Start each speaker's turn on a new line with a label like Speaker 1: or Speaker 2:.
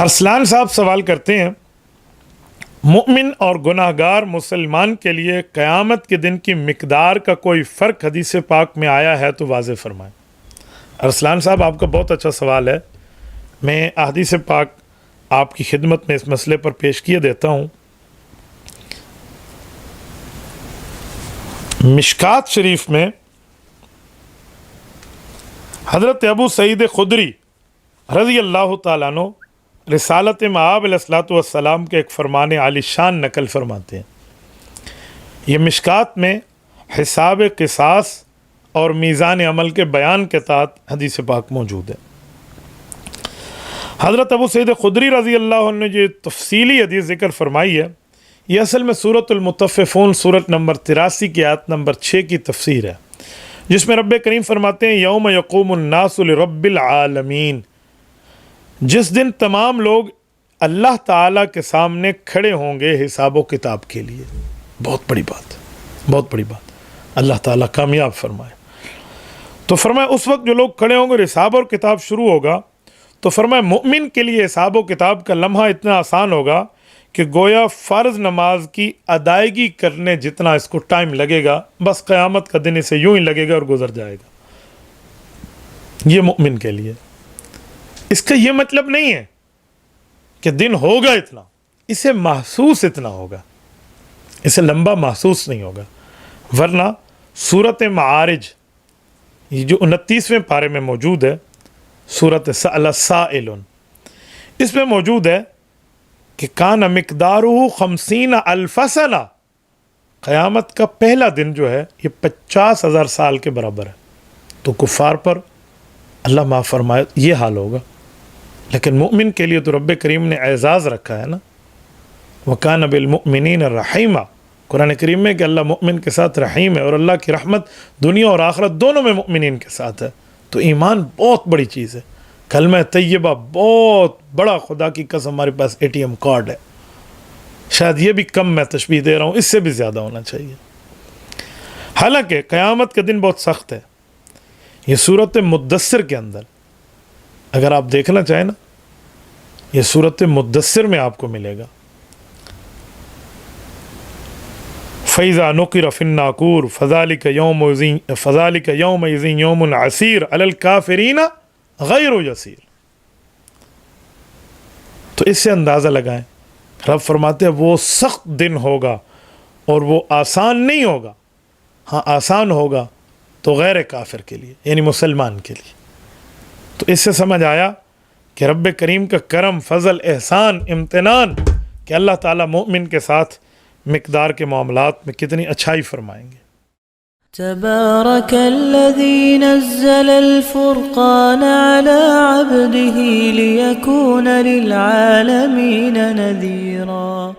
Speaker 1: ارسلان صاحب سوال کرتے ہیں، مومن اور گناہگار مسلمان کے لیے قیامت کے دن کی مقدار کا کوئی فرق حدیث پاک میں آیا ہے تو واضح فرمائیں۔ ارسلان صاحب، آپ کا بہت اچھا سوال ہے۔ میں احادیث پاک آپ کی خدمت میں اس مسئلے پر پیش کیے دیتا ہوں۔ مشکات شریف میں حضرت ابو سعید خدری رضی اللہ تعالیٰ عنہ رسالت مآب علیہ الصلوۃ والسلام کے ایک فرمان عالی شان نقل فرماتے ہیں۔ یہ مشکات میں حساب قصاص اور میزان عمل کے بیان کے تحت حدیث پاک موجود ہے۔ حضرت ابو سعید خدری رضی اللہ عنہ نے جو تفصیلی حدیث ذکر فرمائی ہے، یہ اصل میں سورۃ المطففون سورۃ نمبر 83 کی آیت نمبر 6 کی تفسیر ہے، جس میں رب کریم فرماتے ہیں یوم یقوم الناس لرب العالمین، جس دن تمام لوگ اللہ تعالیٰ کے سامنے کھڑے ہوں گے حساب و کتاب کے لیے۔ بہت بڑی بات، بہت بڑی بات، اللہ تعالیٰ کامیاب فرمائے۔ تو فرمایا اس وقت جو لوگ کھڑے ہوں گے حساب اور کتاب شروع ہوگا، تو فرمایا مومن کے لیے حساب و کتاب کا لمحہ اتنا آسان ہوگا کہ گویا فرض نماز کی ادائیگی کرنے جتنا اس کو ٹائم لگے گا، بس قیامت کا دن اسے یوں ہی لگے گا اور گزر جائے گا۔ یہ مومن کے لیے۔ اس کا یہ مطلب نہیں ہے کہ دن ہوگا اتنا، اسے محسوس اتنا ہوگا، اسے لمبا محسوس نہیں ہوگا۔ ورنہ سورۃ معارج، یہ جو 29ویں پارے میں موجود ہے، سورۃ سأل سائل، اس میں موجود ہے کہ کان مقدارہ 50,000 سنہ، قیامت کا پہلا دن جو ہے یہ 50,000 سال کے برابر ہے۔ تو کفار پر اللہ معاف فرمائے یہ حال ہوگا، لیکن مومن کے لیے تو رب کریم نے اعزاز رکھا ہے نا، وَكَانَ بِالْمُؤْمِنِينَ رَحِيمًا، قرآن کریم میں کہ اللہ مومن کے ساتھ رحیم ہے، اور اللہ کی رحمت دنیا اور آخرت دونوں میں مومنین کے ساتھ ہے۔ تو ایمان بہت بڑی چیز ہے، کلمہ طیبہ بہت بڑا، خدا کی قسم ہمارے پاس ATM کارڈ ہے، شاید یہ بھی کم میں تشبیہ دے رہا ہوں، اس سے بھی زیادہ ہونا چاہیے۔ حالانکہ قیامت کا دن بہت سخت ہے۔ یہ سورۃ مدثر کے اندر اگر آپ دیکھنا چاہیں نا، یہ سورۃ مدثر میں آپ کو ملے گا، فَإِذَا نُقِرَ فِي النَّاقُورِ فَذَلِكَ يَوْمَئِذٍ يَوْمٌ عَسِيرٌ عَلَى الْكَافِرِينَ غَيْرُ يَسِيرٌ۔ تو اس سے اندازہ لگائیں، رب فرماتے ہیں وہ سخت دن ہوگا اور وہ آسان نہیں ہوگا۔ ہاں آسان ہوگا تو غیر کافر کے لیے، یعنی مسلمان کے لیے۔ تو اس سے سمجھ آیا کہ رب کریم کا کرم، فضل، احسان، امتنان کہ اللہ تعالیٰ مومن کے ساتھ مقدار کے معاملات میں کتنی اچھائی فرمائیں گے۔
Speaker 2: تبارك الذي نزل الفرقان على عبده ليكون للعالمين نذيرا۔